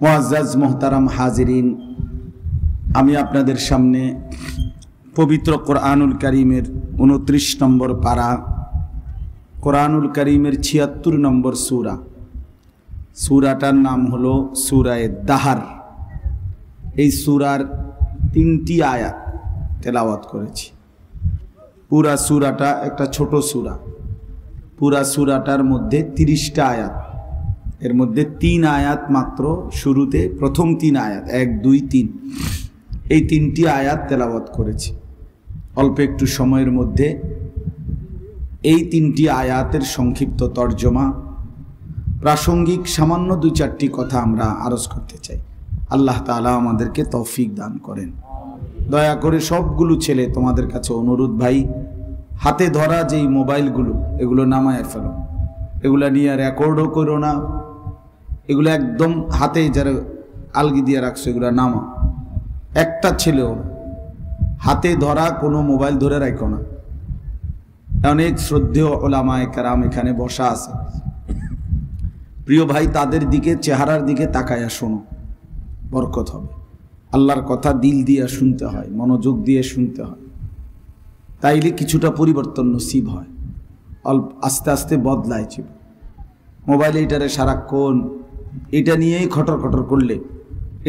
মুআজ্জাজ মোহতারাম হাজিরিন, আমি আপনাদের সামনে পবিত্র কোরআনুল কারীমের 29 নম্বর পারা, কোরআনুল কারীমের 76 নম্বর সূরা, সূরাটার নাম হলো সূরায়ে দাহার। এই সূরার 3টি আয়াত তেলাওয়াত করেছি। পুরা সূরাটা একটা ছোট সূরা, পুরা সূরাটার মধ্যে 30টা আয়াত, এর মধ্যে 3 আয়াত মাত্র শুরুতে, প্রথম 3 আয়াত 1, 2, 3, এই 3টি আয়াত তেলাওয়াত করেছি অল্প একটু সময়ের মধ্যে। এই 3টি আয়াতের সংক্ষিপ্ত তর্জমা, প্রাসঙ্গিক সামান্য 2-4টি কথা আমরা আরজ করতে চাই। আল্লাহ তাআলা আমাদেরকে তৌফিক দান করেন। দয়া করে সবগুলো ছেলে, তোমাদের কাছে অনুরোধ ভাই, হাতে ধরা যেই মোবাইলগুলো, এগুলো নামায় ফেলো। এগুলা নিয়ে রেকর্ডও করো না, এগুলো একদম হাতে যারা আলগি দিয়ে রাখছো এগুলো নামা। একটা ছেলেও হাতে ধরা কোনো মোবাইল ধরে রাখো না। অনেক শ্রদ্ধেয় ওলামায়ে কেরাম এখানে বসা আছে, প্রিয় ভাই, তাদের দিকে, চেহারার দিকে তাকায়া শোনো, বরকত হবে। আল্লাহর কথা দিল দিয়ে শুনতে হয়, মনোযোগ দিয়ে শুনতে হয়, তাইলে কিছুটা পরিবর্তন নসিব হয়, আস্তে আস্তে বদলায় জীবন। মোবাইলে এটারে সারাক্ষণ এটা নিয়েই খটর খটর করলে,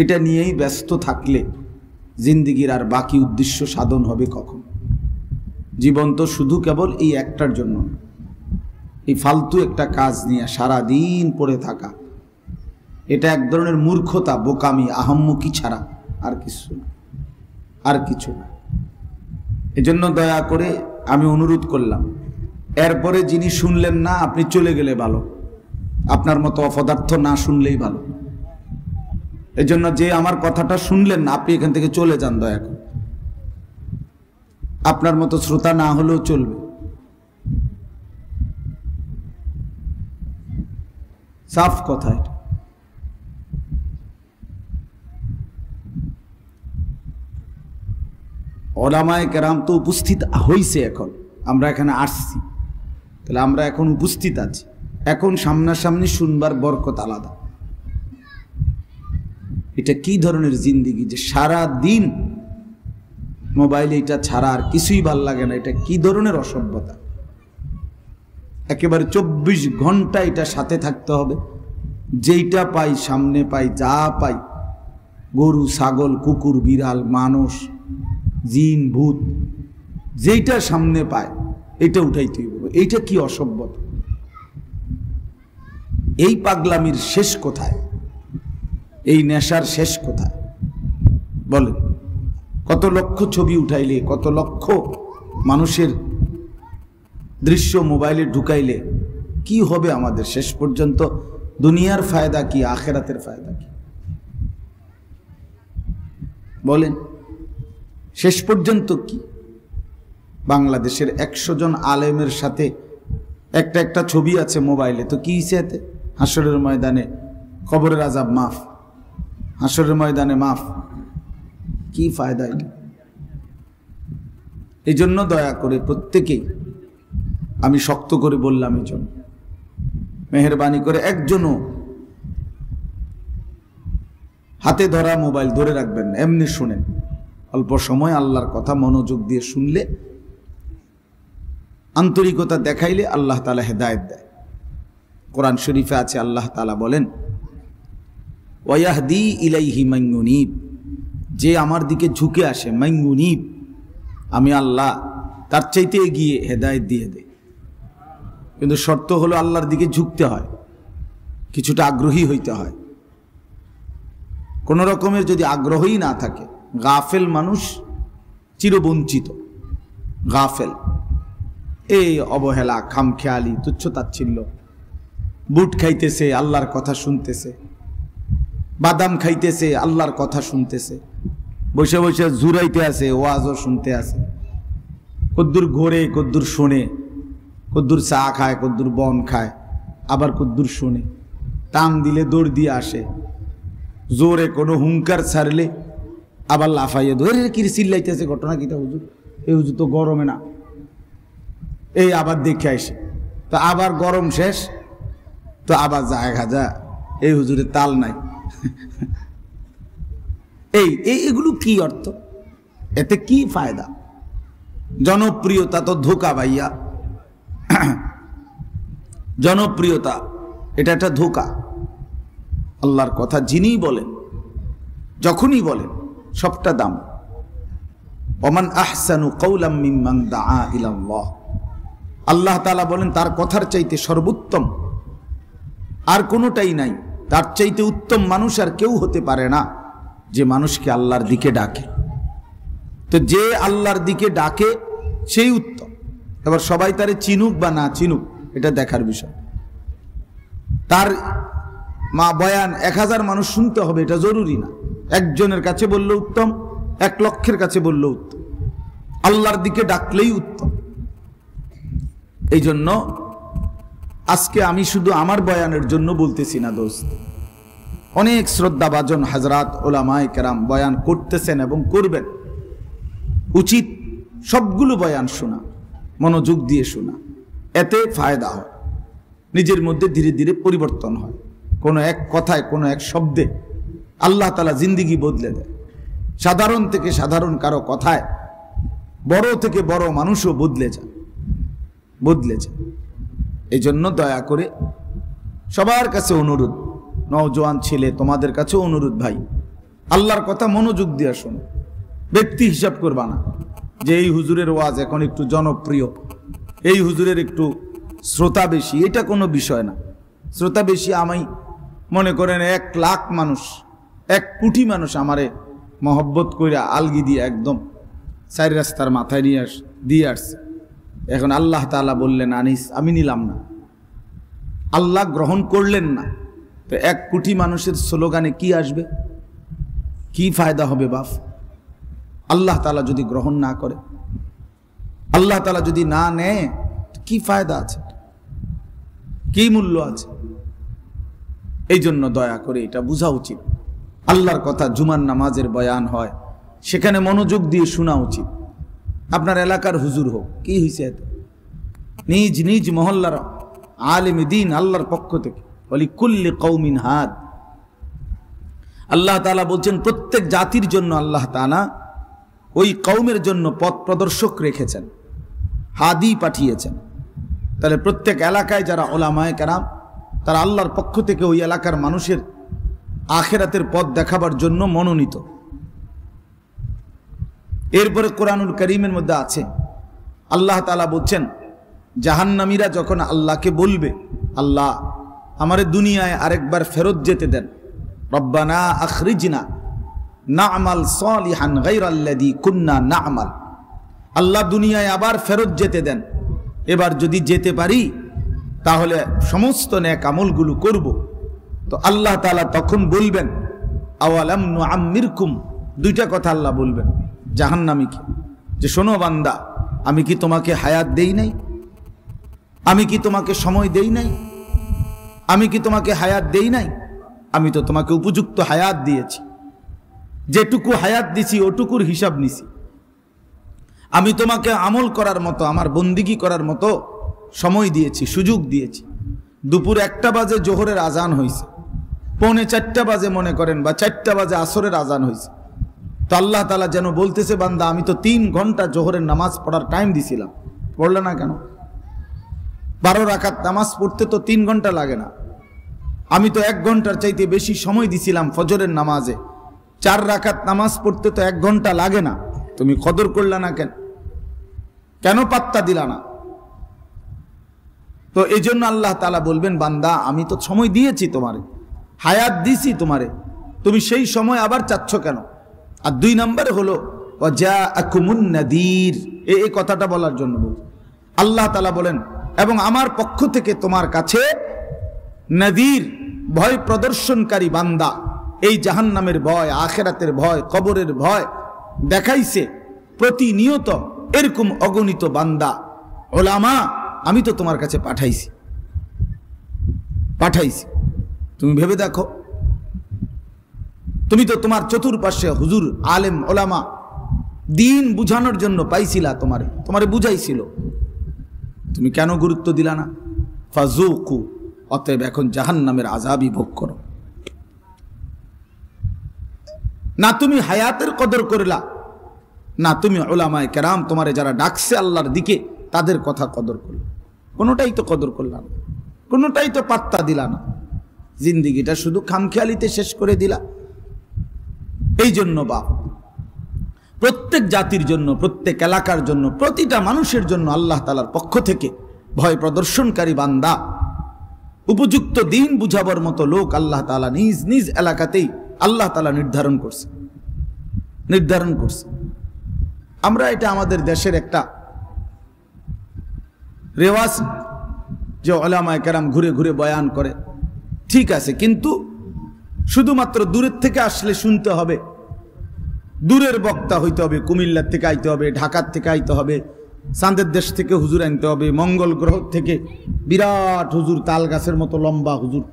এটা নিয়েই ব্যস্ত থাকলে জিন্দিগির আর বাকি উদ্দেশ্য সাধন হবে কখন? জীবন তো শুধু কেবল এই একটার জন্য, এই ফালতু একটা কাজ নিয়ে সারা দিন পড়ে থাকা, এটা এক ধরনের মূর্খতা, বোকামি, আহাম্মকি ছাড়া আর কিছু না, আর কিছু না। এজন্য দয়া করে আমি অনুরোধ করলাম, এরপরে যিনি শুনলেন না আপনি চলে গেলে ভালো, আপনার মতো অপদার্থ না শুনলেই ভালো। এজন্য যে আমার কথাটা শুনলেন না, আপনি এখান থেকে চলে যান দয়া করে। আপনার মতো শ্রোতা না হলেও চলবে। সাফ কথা এটা। ওলামায়ে কেরাম তো উপস্থিত হইছে, এখন আমরা এখানে আসছি, তাহলে আমরা এখন উপস্থিত আছি, এখন সামনাসামনি শুনবার বরকত আলাদা। এটা কি ধরনের জিন্দিগি যে সারা দিন মোবাইলে এটা ছাড়া আর কিছুই ভাল লাগে না? এটা কি ধরনের অসভ্যতা? একেবারে 24 ঘন্টা এটা সাথে থাকতে হবে। যেইটা পাই, সামনে পাই, যা পাই, গরু, ছাগল, কুকুর, বিড়াল, মানুষ, জিন, ভূত, যেইটা সামনে পায় এটা উঠাইতে হবে। এইটা কি অসভ্যতা? এই পাগলামির শেষ কোথায়? এই নেশার শেষ কোথায় বলেন? কত লক্ষ ছবি উঠাইলে, কত লক্ষ মানুষের দৃশ্য মোবাইলে ঢুকাইলে কি হবে আমাদের? শেষ পর্যন্ত দুনিয়ার ফায়দা কি, আখেরাতের ফায়দা কি বলেন? শেষ পর্যন্ত কি? বাংলাদেশের 100 জন আলেমের সাথে একটা ছবি আছে মোবাইলে, তো কি হয়েছে এতে? হাসরের ময়দানে কবরের আযাব মাফ, হাসরের ময়দানে মাফ, কি ফায়দা এটা? এই জন্য দয়া করে প্রত্যেকেই, আমি শক্ত করে বললাম, এই জন্য মেহেরবানি করে একজনও হাতে ধরা মোবাইল ধরে রাখবেন না, এমনি শুনেন। অল্প সময় আল্লাহর কথা মনোযোগ দিয়ে শুনলে, আন্তরিকতা দেখাইলে আল্লাহ তাআলা হেদায়েত দেয়। কোরআন শরীফে আছে, আল্লাহ তাআলা বলেন, ওয়াহদি ইলাইহি মান ইউনিব, যে আমার দিকে ঝুঁকে আসে, মান ইউনিব, আমি আল্লাহ তার চাইতে এগিয়ে হেদায়েত দিয়ে দেয়। কিন্তু শর্ত হলো আল্লাহর দিকে ঝুঁকতে হয়, কিছুটা আগ্রহী হইতে হয়। কোন রকমের যদি আগ্রহই না থাকে, গাফেল মানুষ চিরবঞ্চিত। গাফেল, এই অবহেলা, খামখেয়ালি, তুচ্ছতাচ্ছিল্য, বুট খাইতেছে, আল্লাহর কথা শুনতেছে, বাদাম খাইতেছে, আল্লাহর কথা শুনতেছে, বসে বসে জুরাইতে আছে, ওয়াজও শুনতে আছে, কদ্দুর ঘোরে, কদ্দুর শোনে, কদ্দুর চা খায়, কদ্দুর বন খায়, আবার কদ্দুর শোনে, টান দিলে দৌড় দিয়ে আসে, জোরে কোনো হুঙ্কার ছাড়লে আবার লাফাইয়ে ধরে কি চিল্লাইতেছে, ঘটনা কিটা হুজুর? এই হুজুর তো গরমে না, এই আবার দেখে আসে, তো আবার গরম শেষ, তো আবার যায় খাজা, এই হুজুরের তাল নাই, এগুলো কি অর্থ? এতে কি ফায়দা? জনপ্রিয়তা তো ধোঁকা ভাইয়া, জনপ্রিয়তা এটা একটা ধোঁকা। আল্লাহর কথা যিনি বলেন, যখনই বলেন, সবটা দাম। ওমান আহসানু কাওলাম মিম্মান দাআ ইলাল্লাহ, আল্লাহ তাআলা বলেন তার কথার চাইতে সর্বোত্তম আর কোনোটাই নাই। তার চাইতে উত্তম মানুষ আর কেউ হতে পারে না, যে মানুষকে আল্লাহর দিকে ডাকে। তো যে আল্লাহর দিকে ডাকে সেই উত্তম। এবার সবাই তারে চিনুক বা না চিনুক এটা দেখার বিষয়। তার বয়ান 1000 মানুষ শুনতে হবে এটা জরুরি না। একজনের কাছে বললে উত্তম, 1 লক্ষের কাছে বললে উত্তম। আল্লাহর দিকে ডাকলেই উত্তম। এই জন্য আজকে আমি শুধু আমার বয়ানের জন্য বলতেছি না দোস্ত, অনেক শ্রদ্ধাভাজন হযরত উলামায়ে কেরাম বয়ান করতেছেন এবং করবেন। উচিত সবগুলো বয়ান শোনা, মনোযোগ দিয়ে শোনা, এতে ফায়দা হয়। নিজের মধ্যে ধীরে ধীরে পরিবর্তন হয়। কোনো এক কথায়, কোনো এক শব্দে আল্লাহ তাআলা জিন্দেগি বদলে দেয়। সাধারণ থেকে সাধারণ কারো কথায় বড় থেকে বড় মানুষও বদলে যায়। এই জন্য দয়া করে সবার কাছে অনুরোধ, নওজোয়ান ছেলে তোমাদের কাছে অনুরোধ, ভাই আল্লাহর কথা মনোযোগ দিয়ে শোনো। ব্যক্তি হিসাব করবা না যে এই হুজুরের ওয়াজ এখন একটু জনপ্রিয়, এই হুজুরের একটু শ্রোতা বেশি, এটা কোনো বিষয় না। শ্রোতা বেশি আমি মনে করেন 1 লাখ মানুষ, 1 কোটি মানুষ আমারে মহব্বত করে আলগি দিয়ে একদম 4 রাস্তার মাথায় দিয়ে আসছে। এখন আল্লাহ তাআলা বললেন আনিস, আমি নিলাম না, আল্লাহ গ্রহণ করলেন না। তো 1 কোটি মানুষের স্লোগানে কি আসবে? কি ফায়দা হবে বাপ? আল্লাহ তাআলা যদি গ্রহণ না করে, আল্লাহ তাআলা যদি না নেয়, কি ফায়দা আছে? কি মূল্য আছে? এই জন্য দয়া করে এটা বোঝা উচিত। আল্লাহর কথা জুমার নামাজের বয়ান হয়, সেখানে মনোযোগ দিয়ে শোনা উচিত। আপনার এলাকার হুজুর হোক, কি হয়েছে এতে? নিজ নিজ মহল্লার আলেম দ্বীন আল্লাহর পক্ষ থেকে, বলি কুল্লি কওমিন হাদ। আল্লাহ তাআলা বলছেন প্রত্যেক জাতির জন্য আল্লাহ তাআলা ওই কওমের জন্য পথ প্রদর্শক রেখেছেন, হাদি পাঠিয়েছেন। তাহলে প্রত্যেক এলাকায় যারা উলামায়ে কেরাম, তারা আল্লাহর পক্ষ থেকে ওই এলাকার মানুষের আখিরাতের পথ দেখাবার জন্য মনোনীত। এরপরে কোরআনুল কারীমের মধ্যে আছে আল্লাহ তাআলা বলছেন জাহান্নামীরা যখন আল্লাহকে বলবে, আল্লাহ আমারে দুনিয়ায় আরেকবার ফেরত যেতে দেন, রব্বানা আখরিজনা না'মাল সালিহান গায়রাল্লাযী কুন্না না'মাল, আল্লাহ দুনিয়ায় আবার ফেরত যেতে দেন, এবার যদি যেতে পারি তাহলে সমস্ত নেক আমলগুলো করব। তো আল্লাহ তাআলা তখন বলবেন আওয়ালাম নুআম্মিরকুম, 2টা কথা আল্লাহ বলবেন জাহান্নামীকে, যে শোনো বান্দা, আমি কি তোমাকে হায়াত দেই নাই? আমি কি তোমাকে সময় দেই নাই? আমি কি তোমাকে হায়াত দেই নাই? আমি তো তোমাকে উপযুক্ত হায়াত দিয়েছি, যেটুকু হায়াত দিছি ওটুকুর হিসাব নিছি। আমি তোমাকে আমল করার মতো, আমার বন্দিগি করার মতো সময় দিয়েছি, সুযোগ দিয়েছি। দুপুর 1টা বাজে জোহরের আজান হয়েছে, 3:45 বাজে মনে করেন বা 4টা বাজে আসরের আজান হয়েছে। তো আল্লাহ তাআলা যেন বলতেছে বান্দা আমি তো 3 ঘন্টা জোহরের নামাজ পড়ার টাইম দিছিলাম, পড়লে না কেন? 12 রাকাত নামাজ পড়তে তো 3 ঘন্টা লাগে না। আমি তো 1 ঘন্টার চাইতে বেশি সময় দিছিলাম ফজরের নামাজে, 4 রাকাত নামাজ পড়তে তো 1 ঘন্টা লাগে না। তুমি কদর করলা না কেন? কেন পাত্তা দিলা না? তো এই জন্য আল্লাহ তাআলা বলবেন বান্দা আমি তো সময় দিয়েছি তোমারে, হায়াত দিছি তোমারে, তুমি সেই সময় আবার চাচ্ছ কেন? আর 2 নম্বরে হলো ওয়াজাআকুমুন নাদির, এই কথাটা বলার জন্য বলছি। আল্লাহ তাআলা বলেন এবং আমার পক্ষ থেকে তোমার কাছে নাদির, ভয় প্রদর্শনকারী বান্দা, এই জাহান্নামের ভয়, আখিরাতের ভয়, কবরের ভয় দেখাইছে প্রতিনিয়ত এরকম অগণিত বান্দা উলামা আমি তো তোমার কাছে পাঠাইছি। তুমি ভেবে দেখো, তুমি তো তোমার চতুর্পাশে হুজুর আলেম ওলামা দিন বুঝানোর জন্য পাইছিলা, তোমারে বুঝাইছিল, তুমি কেন গুরুত্ব দিলা না? ফাযুকু, অতএব এখন জাহান্নামের আযাবই ভোগ করো। না তুমি হায়াতের কদর করলা, না তুমি উলামায়ে কেরাম তোমারে যারা ডাকছে আল্লাহর দিকে তাদের কথা কদর করলা। কোনোটাই তো কদর করলা না, কোনোটাই তো পাত্তা দিলা না, জিন্দিগিটা শুধু খামখেয়ালিতে শেষ করে দিলা। এই জন্য বাপ প্রত্যেক জাতির জন্য, প্রত্যেক এলাকার জন্য, প্রতিটা মানুষের জন্য আল্লাহ তাআলার পক্ষ থেকে ভয় প্রদর্শনকারী বান্দা, উপযুক্ত দিন বুঝাবার মতো লোক আল্লাহ তাআলা নিজ নিজ এলাকাতেই আল্লাহ তাআলা নির্ধারণ করছে। আমরা এটা আমাদের দেশের একটা রেওয়াজ যে উলামায়ে কেরাম ঘুরে ঘুরে বয়ান করে, ঠিক আছে, কিন্তু শুধুমাত্র দূরের থেকে আসলে শুনতে হবে, দূরের বক্তা হইতে হবে, কুমিল্লার থেকে আইতে হবে, ঢাকার থেকে আইতে হবে, চাঁদের দেশ থেকে হুজুর আনতে হবে, মঙ্গল গ্রহ থেকে বিরাট হুজুর, তাল গাছের মতো লম্বা হুজুর,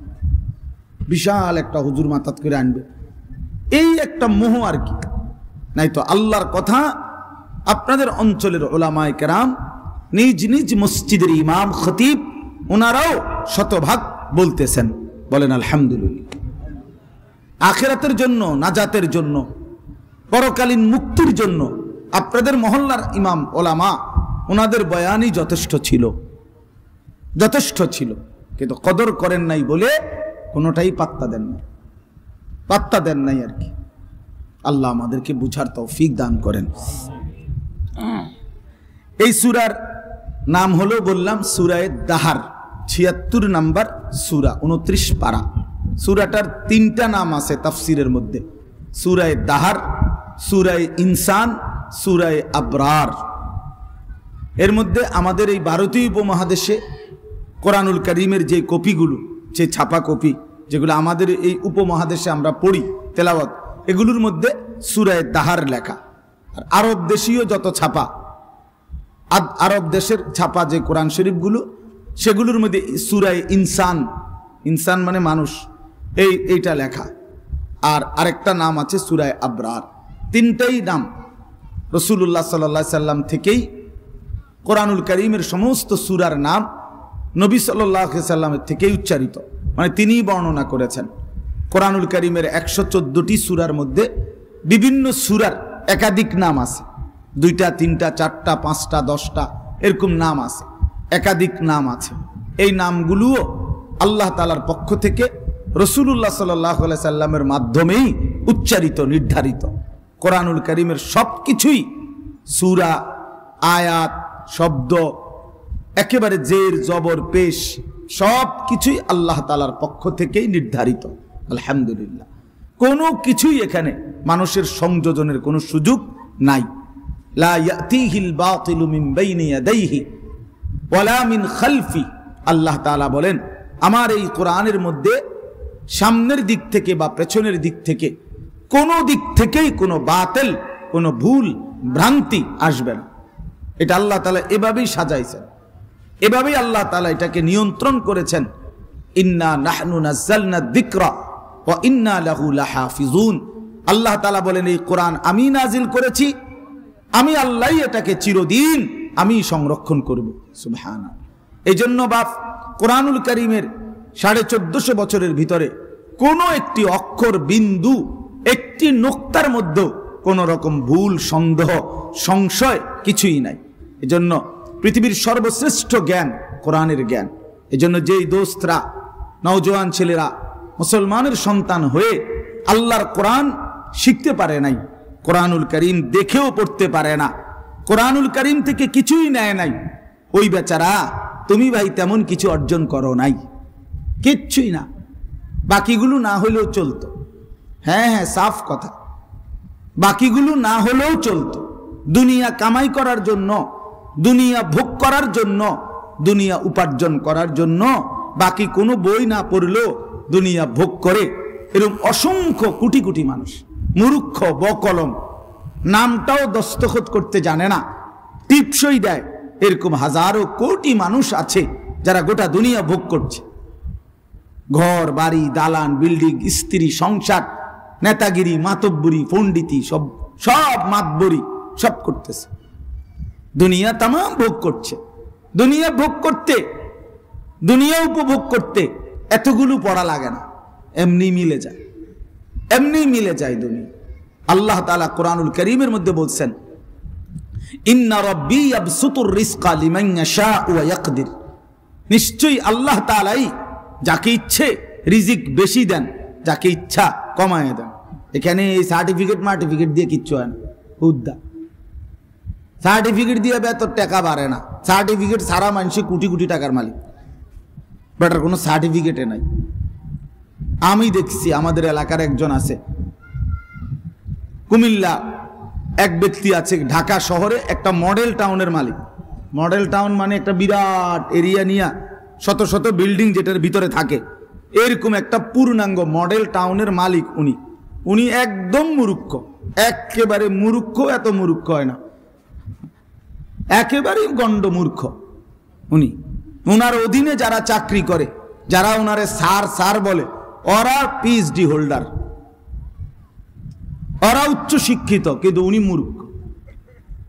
বিশাল একটা হুজুর মাথাত করে আনবে, এই একটা মোহ আর কি। নাই তো আল্লাহর কথা আপনাদের অঞ্চলের উলামায়ে কেরাম, নিজ নিজ মসজিদের ইমাম খতিব, ওনারাও শতভাগ বলতেছেন। বলেন আলহামদুলিল্লাহ। আখিরাতের জন্য, নাজাতের জন্য, পরকালীন মুক্তির জন্য আপনাদের মহল্লার ইমাম ওলামা ওনাদের বয়ানই যথেষ্ট ছিল, কিন্তু কদর করেন নাই বলে কোনোটাই পাত্তা দেন নাই আর কি। আল্লাহ আমাদেরকে বুঝার তৌফিক দান করেন। এই সূরার নাম হলো, বললাম, সূরায়ে দাহার, ৭৬ নাম্বার সূরা, ২৯ পারা। সূরাটার ৩টা নাম আছে তাফসিরের মধ্যে, সূরায়ে দাহার, সূরায়ে ইনসান, সূরায়ে আবরার। এর মধ্যে আমাদের এই ভারতীয় উপমহাদেশে কোরআনুল কারীমের যে কপিগুলো, যে ছাপা কপি যেগুলো আমাদের এই উপমহাদেশে আমরা পড়ি তেলাওয়াত, এগুলোর মধ্যে সূরায়ে দাহার লেখা। আর আরব দেশীয় যত ছাপা, আরব দেশের ছাপা যে কোরআন শরীফগুলো, সেগুলোর মধ্যে সূরায়ে ইনসান, ইনসান মানে মানুষ, এইটা লেখা। আর আরেকটা নাম আছে সূরায়ে আবরার। তিনটাই নাম রাসূলুল্লাহ সাল্লাল্লাহু আলাইহি সাল্লাম থেকেই কোরআনুল কারীমের সমস্ত সূরার নাম নবী সাল্লাল্লাহু আলাইহি সাল্লামের থেকেই উচ্চারিত, মানে তিনিই বর্ণনা করেছেন। কোরআনুল কারীমের ১১৪টি সূরার মধ্যে বিভিন্ন সূরার একাধিক নাম আছে, 2টা 3টা 4টা 5টা 10টা এরকম নাম আছে, একাধিক নাম আছে। এই নামগুলোও আল্লাহ তাআলার পক্ষ থেকে রাসূলুল্লাহ সাল্লাল্লাহু আলাইহি সাল্লামের মাধ্যমেই উচ্চারিত, নির্ধারিত। কোরআনুল কারীমের সব কিছুই, সূরা, আয়াত, শব্দ, একেবারে জের জবর পেশ, সব কিছুই আল্লাহ তাআলার পক্ষ থেকেই নির্ধারিত। আলহামদুলিল্লাহ, কোনো কিছুই এখানে মানুষের সংযোজনের কোনো সুযোগ নাই। লা ইয়াতিহিল বাতিলু মিন বাইনি ইয়াদাইহি ওয়ালা মিন খালফি। আল্লাহ তাআলা বলেন, আমার এই কোরআনের মধ্যে সামনের দিক থেকে বা পেছনের দিক থেকে কোনো দিক থেকেই কোনো বাতিল, কোনো ভুল ভ্রান্তি আসবে না। এটা আল্লাহ তাআলা এভাবেই সাজাইছেন, এভাবেই আল্লাহ তাআলা এটাকে নিয়ন্ত্রণ করেছেন। ইন্না নাহনু নাযালনা যিকরা ওয়া ইন্না লাহু লাহাফিজুন। আল্লাহ তাআলা বলেন, এই কোরআন আমি নাজিল করেছি, আমি আল্লাহই এটাকে চিরদিন আমি সংরক্ষণ করব। সুবহানাল্লাহ। এই জন্য বাপ কোরআনুল কারীমের 1450 বছরের ভিতরে কোনো একটি অক্ষর, বিন্দু, একটি নোক্তার মধ্যে কোনো রকম ভুল, সন্দেহ, সংশয় কিছুই নাই। এজন্য পৃথিবীর সর্বশ্রেষ্ঠ জ্ঞান কোরআনের জ্ঞান। এজন্য যেই দোস্তরা, নওজোয়ান ছেলেরা মুসলমানের সন্তান হয়ে আল্লাহর কোরআন শিখতে পারে নাই, কোরআনুল কারীম দেখেও পড়তে পারে না, কোরআনুল কারীম থেকে কিছুই নেয় নাই, ওই বেচারা, তুমি ভাই তেমন কিছু অর্জন করো নাই, কিচ্ছুই না। বাকিগুলো না হলেও চলতো, হ্যাঁ হ্যাঁ, সাফ কথা, বাকিগুলো না হলেও চলতো। দুনিয়া কামাই করার জন্য, দুনিয়া ভোগ করার জন্য, দুনিয়া উপার্জন করার জন্য বাকি কোনো বই না পড়লেও দুনিয়া ভোগ করে, এরকম অসংখ্য কোটি কোটি মানুষ, মূর্খ, বকলম, নামটাও দস্তখত করতে জানে না, টিপসই দেয়, এরকম হাজারো কোটি মানুষ আছে যারা গোটা দুনিয়া ভোগ করছে। ঘর বাড়ি, দালান, বিল্ডিং, স্ত্রী, সংসার, নেতাগিরি, মাতব্বরি, পণ্ডিতি, সব মাতবরি সব করতেছে, দুনিয়া তামাম ভোগ করছে। দুনিয়া ভোগ করতে, দুনিয়া উপভোগ করতে এতগুলো পড়া লাগে না, এমনি মিলে যায়, এমনি মিলে যায় দুনিয়া। আল্লাহ তাআলা কোরআনুল কারীমের মধ্যে বলছেন, ইন্না রাব্বী ইয়াবসুতুর রিজকা লিমান ইয়াশাউ ওয়া ইয়াকদির, নিশ্চয়ই আল্লাহ তাআলাই যাকে ইচ্ছে রিজিক বেশি দেন, যাকে ইচ্ছা কমায় দেন। এখানে এই সার্টিফিকেট দিয়ে কিচ্ছু হয় না। উদ্দা সার্টিফিকেট দিয়ে বেতন টাকা বাড়ে না। সার্টিফিকেট সারা মানুষ কোটি কোটি টাকার মালিক, বেটার কোনো সার্টিফিকেটে নাই। আমি দেখছি আমাদের এলাকার একজন আছে, কুমিল্লা এক ব্যক্তি আছে, ঢাকা শহরে একটা মডেল টাউনের মালিক। মডেল টাউন মানে একটা বিরাট এরিয়া নিয়ে শত শত বিল্ডিং যেটার ভিতরে থাকে, এরকম একটা পূর্ণাঙ্গ মডেল টাউনের মালিক উনি। উনি একদম মূর্খ, একেবারে মূর্খ, এত মূর্খ হয় না, একেবারেই গণ্ড মূর্খ উনি। ওনার অধীনে যারা চাকরি করে, যারা ওনারে স্যার স্যার বলে, ওরা পিএইচডি হোল্ডার, ওরা উচ্চ শিক্ষিত, কিন্তু উনি মূর্খ।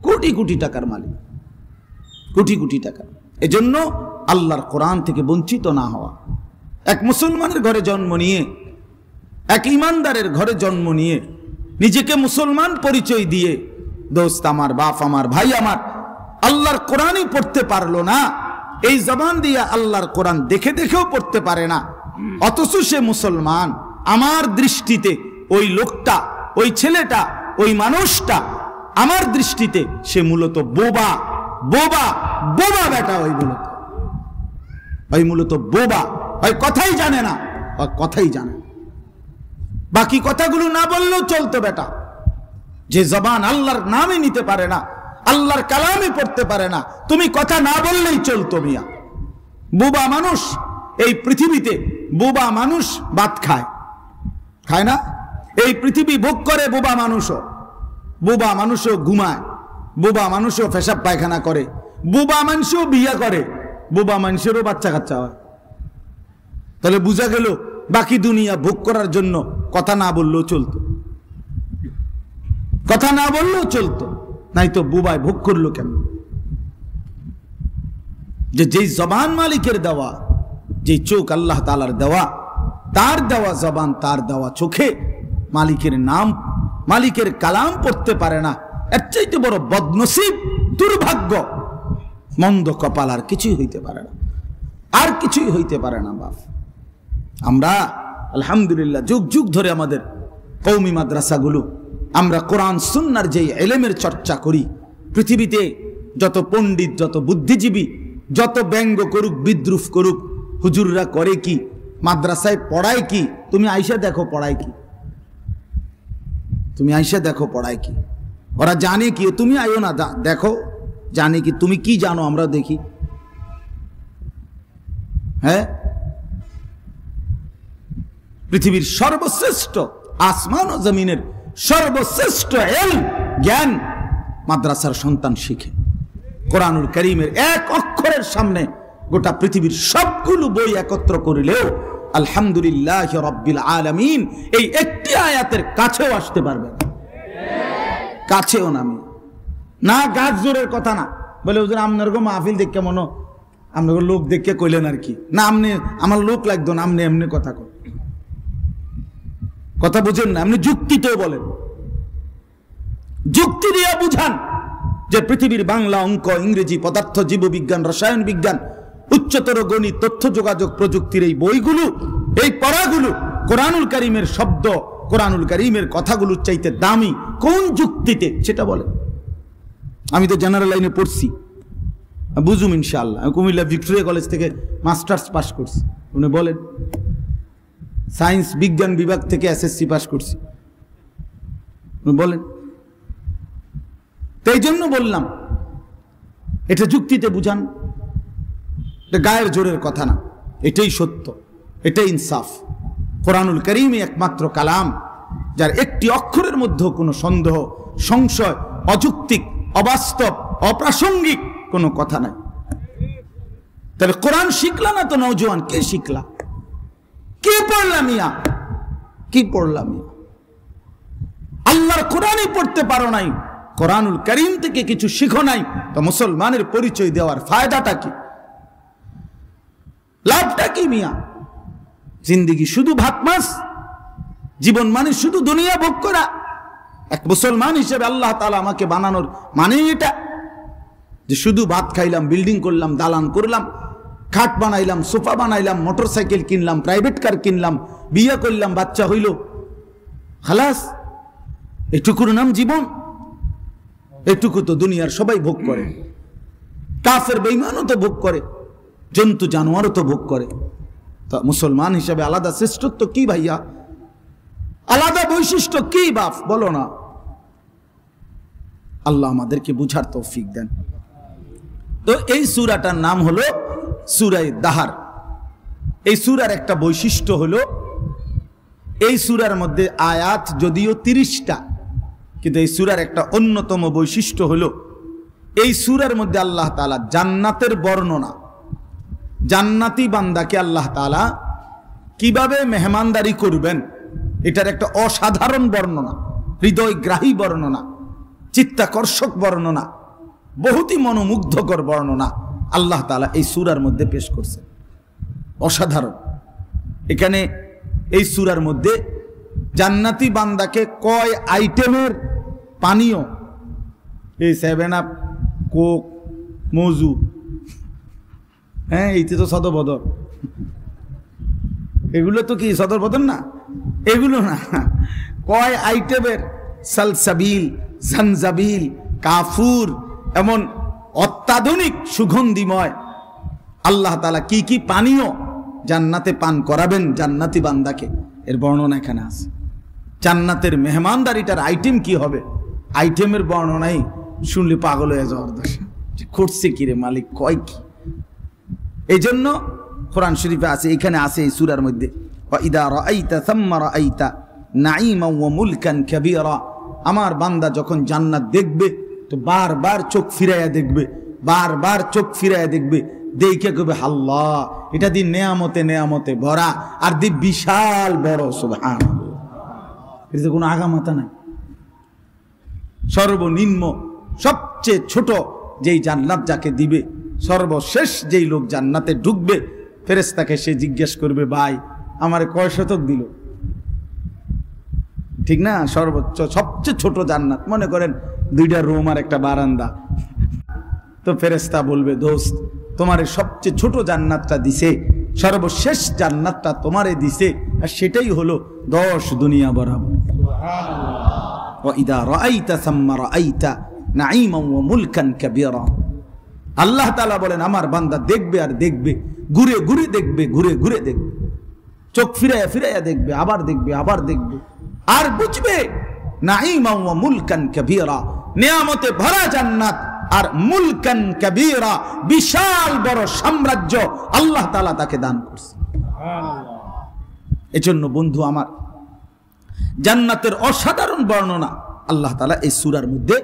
কোটি কোটি টাকার মালিক, কোটি কোটি টাকা। এজন্য আল্লাহর কোরআন থেকে বঞ্চিত না হওয়া। এক মুসলমানের ঘরে জন্ম নিয়ে, এক ইমানদারের ঘরে জন্ম নিয়ে, নিজেকে মুসলমান পরিচয় দিয়ে, দোস্ত আমার, বাপ আমার, ভাই আমার, আল্লাহর কোরআনই পড়তে পারলো না, এই জবান দিয়ে আল্লাহর কোরআন দেখে দেখেও পড়তে পারে না, অথচ সে মুসলমান। আমার দৃষ্টিতে ওই লোকটা, ওই ছেলেটা, ওই মানুষটা, আমার দৃষ্টিতে সে মূলত বোবা, বোবা, বোবা বেটা। ওই মূলত বোবা, ওই কথাই জানে না, ওই কথাই জানে। বাকি কথাগুলো না বললেও চলতো বেটা। যে জবান আল্লাহর নামই নিতে পারে না, আল্লাহর কালামই পড়তে পারে না, তুমি কথা না বললেই চলতো মিয়া। বোবা মানুষ এই পৃথিবীতে, বোবা মানুষ ভাত খায়, খায় না? এই পৃথিবী ভোগ করে বোবা মানুষও। বোবা মানুষও ঘুমায়, বোবা মানুষও পেশাব পায়খানা করে, বোবা মানুষও বিয়ে করে, বোবা মানুষেরও বাচ্চা কাচ্চা হয়। তাহলে বোঝা গেল বাকি দুনিয়া ভোগ করার জন্য কথা না বললেও চলতো, কথা না বললেও চলতো। নাই তো বোবায় ভোগ করলো কেন? যেই জবান মালিকের দেওয়া, যেই চোখ আল্লাহ তাআলার দেওয়া, তার দেওয়া জবান, তার দেওয়া চোখে মালিকের নাম, মালিকের কালাম পড়তে পারে না, এর চাইতে বড় বদনসিব, দুর্ভাগ্য, মন্দ কপাল আর কিছুই হইতে পারে না, আর কিছুই হইতে পারে না। বাপ, আমরা আলহামদুলিল্লাহ যুগ যুগ ধরে আমাদের কওমি মাদ্রাসাগুলো, আমরা কোরআন সুন্নাহর যে ইলমের চর্চা করি, পৃথিবীতে যত পণ্ডিত, যত বুদ্ধিজীবী, যত ব্যঙ্গ করুক, বিদ্রুপ করুক, হুজুররা করে কি, মাদ্রাসায় পড়ায় কি, তুমি আইসা দেখো পড়ায় কি, তুমি আইসা দেখো পড়ায় কি, ওরা জানে কি, তুমি আইও না, দেখো জানে কি, তুমি কি জানো আমরা দেখি। হ্যাঁ, পৃথিবীর সর্বশ্রেষ্ঠ, আসমান ও জমিনের সর্বশ্রেষ্ঠ ইলম, জ্ঞান মাদ্রাসার সন্তান শিখে। কোরআনুল কারীমের এক অক্ষরের সামনে গোটা পৃথিবীর সবগুলো বই একত্র করিলেও আলহামদুলিল্লাহ রাব্বিল আলামিন এই একটি আয়াতের কাছেও আসতে পারবে না, কাছেও নামি না। গাছ জোরের কথা না, বলে হুজুর আপনার গো মাহফিল দেখে মনো, আপনার লোক দেখে কইলেন আর কি না, আপনি আমার লোক লাগতো না, আপনি এমনি কথা কন, কথা বুঝেন না, আপনি যুক্তিতেও বলেন, যুক্তি দিয়ে বুঝান যে পৃথিবীর বাংলা, অঙ্ক, ইংরেজি, পদার্থ, জীববিজ্ঞান, রসায়ন বিজ্ঞান, উচ্চতর গণিত, তথ্য যোগাযোগ প্রযুক্তির এই বইগুলো, এই পড়াগুলো কোরআনুল কারীমের শব্দ, কোরআনুল কারীমের কথাগুলোর চাইতে দামি কোন যুক্তিতে, সেটা বলেন। আমি তো জেনারেল লাইনে পড়ছি, বুঝুম ইনশাআল্লাহ। আমি কুমিল্লা ভিক্টোরিয়া কলেজ থেকে মাস্টার্স পাস করছি, উনি বলেন। সায়েন্স বিজ্ঞান বিভাগ থেকে এসএসসি পাস করছি, উনি বলেন। তাই জন্য বললাম এটা যুক্তিতে বুঝান, এটা গায়ের জোরের কথা না, এটাই সত্য, এটাই ইনসাফ। কোরআনুল কারীমই একমাত্র কালাম যার একটি অক্ষরের মধ্যে কোনো সন্দেহ, সংশয়, অযৌক্তিক, অবাস্তব, অপ্রাসঙ্গিক কোনো কথা নাই। তবে কোরআন শিখলা না তো নওজোয়ান, কে শিখলা, কে পড়লাম ইয়া, কি পড়লাম ইয়া? আল্লাহর কোরআনই পড়তে পারো নাই, কোরআনুল কারীম থেকে কিছু শিখো নাই, তো মুসলমানের পরিচয় দেওয়ার ফায়দাটা কি, লাভটা কি মিয়া? জিন্দেগি শুধু ভাত মাছ, জীবন মানে শুধু দুনিয়া ভোগ করা, এক মুসলমান হিসেবে আল্লাহ তাআলা আমাকে বানানোর মানে এটা যে শুধু ভাত খাইলাম, বিল্ডিং করলাম, দালান করলাম, খাট বানাইলাম, সোফা বানাইলাম, মোটরসাইকেল কিনলাম, প্রাইভেট কার কিনলাম, বিয়ে করলাম, বাচ্চা হইল, খালাস, এটুকুর নাম জীবন? এটুকু তো দুনিয়ার সবাই ভোগ করে, কাফের বেঈমানও তো ভোগ করে, জন্তু জানোয়ারও তো ভোগ করে। তা মুসলমান হিসেবে আলাদা শ্রেষ্ঠত্ব কি ভাইয়া? আলাদা বৈশিষ্ট্য কি বাপ বলো না? আল্লাহ আমাদেরকে বুঝার তৌফিক দেন। তো এই সূরাটার নাম হলো সূরা দাহার। এই সূরার একটা বৈশিষ্ট্য হলো, এই সূরার মধ্যে আয়াত যদিও 30টা, কিন্তু এই সূরার একটা অন্যতম বৈশিষ্ট্য হলো এই সূরার মধ্যে আল্লাহ তাআলা জান্নাতের বর্ণনা, জান্নাতি বান্দাকে আল্লাহ তাআলা কিভাবে মেহমানদারি করবেন এটার একটা অসাধারণ বর্ণনা, হৃদয়গ্রাহী বর্ণনা, চিত্তাকর্ষক বর্ণনা, বহুতই মনোমুগ্ধকর বর্ণনা আল্লাহ তাআলা এই সূরার মধ্যে পেশ করছেন। অসাধারণ। এখানে এই সূরার মধ্যে জান্নাতি বান্দাকে কয় আইটেমের পানীয়, এই 7 আপ, কোক, মজু, হ্যাঁ এইতে তো সদর বদর, এগুলো তো কি সদর বদর না, এগুলো না, কয় আইটেমের সালসাবিল, জানজাবিল, কাফুর, এমন অত্যাধুনিক সুগন্ধিময় আল্লাহ তাআলা কি কি পানীয় জান্নাতে পান করাবেন জান্নাতি বান্দাকে, এর বর্ণনা এখানে আছে। জান্নাতের মেহমানদারিটার আইটেম কি হবে, আইটেমের বর্ণনাই শুনলে পাগল হয়ে যাওয়ার দশা, যে করছে কি রে মালিক, কয় কি। এই জন্য কোরআন শরীফে আছে, এখানে আছে এই সূরার মধ্যে, ওয়াইদা রাআইতা সাম্মা রাআইতা নাঈমা ওয়া মুলকান কাবীরা, আমার বান্দা যখন জান্নাত দেখবে তো বারবার চোখ ফিরাইয়া দেখবে, বারবার চোখ ফিরাইয়া দেখবে, দেখে কবে আল্লাহ এটা দি নেয়ামতে নেয়ামতে ভরা, আর দি বিশাল বড়, সুবহানাল্লাহ, এতে কোনো আগামাতা নাই। সর্বনিম্ন সবচেয়ে ছোট যেই জান্নাত যাকে দিবে, সর্বশেষ যেই লোক জান্নাতে ঢুকবে, ফেরেশতাকে সে জিজ্ঞেস করবে, ভাই আমারে কয় শতক দিল? ঠিক না? সর্বোচ্চ সবচেয়ে ছোট জান্নাত, মনে করেন 2টা রুম আর একটা বারান্দা, তো ফেরেশতা বলবে, দোস্ত তোমারে সবচেয়ে ছোট জান্নাতটা দিছে, সর্বশেষ জান্নাতটা তোমারে দিছে, আর সেটাই হলো 10 দুনিয়া বরাবর। সুবহানাল্লাহ। ওয়াইদা রাআইতা সাম্মা রাআইতা নাঈমা ওয়া মুলকান কাবীরা, আল্লাহ তাআলা বলেন আমার বান্দা দেখবে আর দেখবে, ঘুরে ঘুরে দেখবে, ঘুরে ঘুরে দেখবে, চোখ ফিরাইয়া ফিরাইয়া দেখবে, আবার দেখবে, আবার দেখবে, আর বুঝবে নাঈমা ওয়া মুলকান কাবীরা, নিয়ামতে ভরা জান্নাত আর মুলকান কাবীরা, বিশাল বড় সাম্রাজ্য আল্লাহ তাআলা তাকে দান করছে। সুবহানাল্লাহ। এজন্য বন্ধু আমার, জান্নাতের অসাধারণ বর্ণনা আল্লাহ তাআলা এই সূরার মধ্যে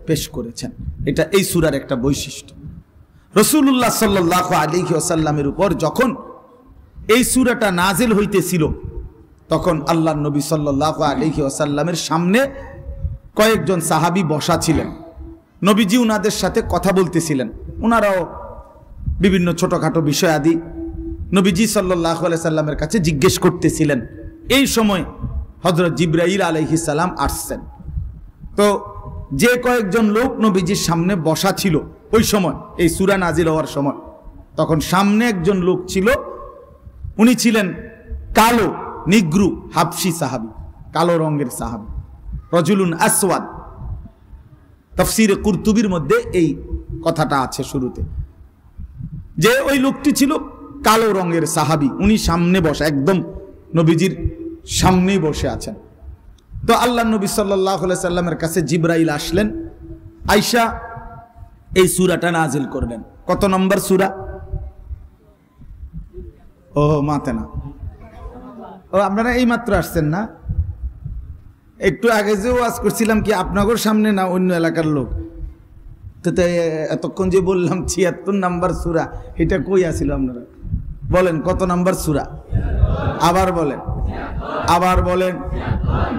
পেশ করেছেন। এটা এই সূরার একটা বৈশিষ্ট্য। রাসূলুল্লাহ সাল্লাল্লাহু আলাইহি ওয়াসাল্লামের উপর যখন এই সূরাটা নাজিল হইতেছিল, তখন আল্লাহর নবী সাল্লাল্লাহু আলাইহি ওয়াসাল্লামের সামনে কয়েকজন সাহাবী বসা ছিলেন। নবীজি উনাদের সাথে কথা বলতেছিলেন, ওনারাও বিভিন্ন ছোটখাটো বিষয় আদি নবীজি সাল্লাল্লাহু আলাইহি সাল্লামের কাছে জিজ্ঞেস করতেছিলেন। এই সময় হযরত জিবরাইল আলাইহিস সালাম আসছেন। তো যে কয়েকজন লোক নবীজির সামনে বসা ছিল ওই সময়, এই সূরা নাজিল হওয়ার সময়, তখন সামনে একজন লোক ছিল, উনি ছিলেন কালো, নিগ্রু, হাবশি সাহাবী, কালো রঙের সাহাবী, রজুলুন আসওয়াদ। তাফসীরে কুরতুবির মধ্যে এই কথাটা আছে শুরুতে, যে ওই লোকটি ছিল কালো রঙের সাহাবী, উনি সামনে বসা, একদম নবীজির সামনেই বসে আছেন। তো আল্লাহ নবী সাল্লাল্লাহু আলাইহি সাল্লামের কাছে জিবরাইল আসলেন, আয়েশা এই সূরাটা নাজিল করলেন। কত নম্বর সূরা? ও মাতে না, ও আপনারা এই মাত্র আসছেন না? একটু আগে যে ওয়াজ করছিলাম কি আপনাদের সামনে না অন্য এলাকার লোক? তো এতক্ষণ যে বললাম ৭৬ নম্বর সূরা, এটা কই আছিল আপনারা? বলেন কত নম্বর সূরা? আবার বলেন, আবার বলেন,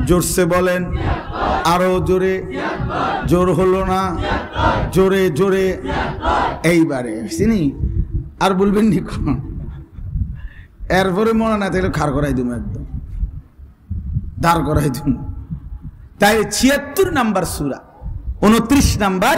জোরসে বলেন, আরো জোরে, জোর হলো না, জোরে জোরে, এইবারে চিনি আর বলবেন নি, এরপরে মনে না থাকলে খাড় করাই দিব, একদম দাঁড় করাই দিব। তাই ৭৬ নাম্বার সূরা ২৯ নাম্বার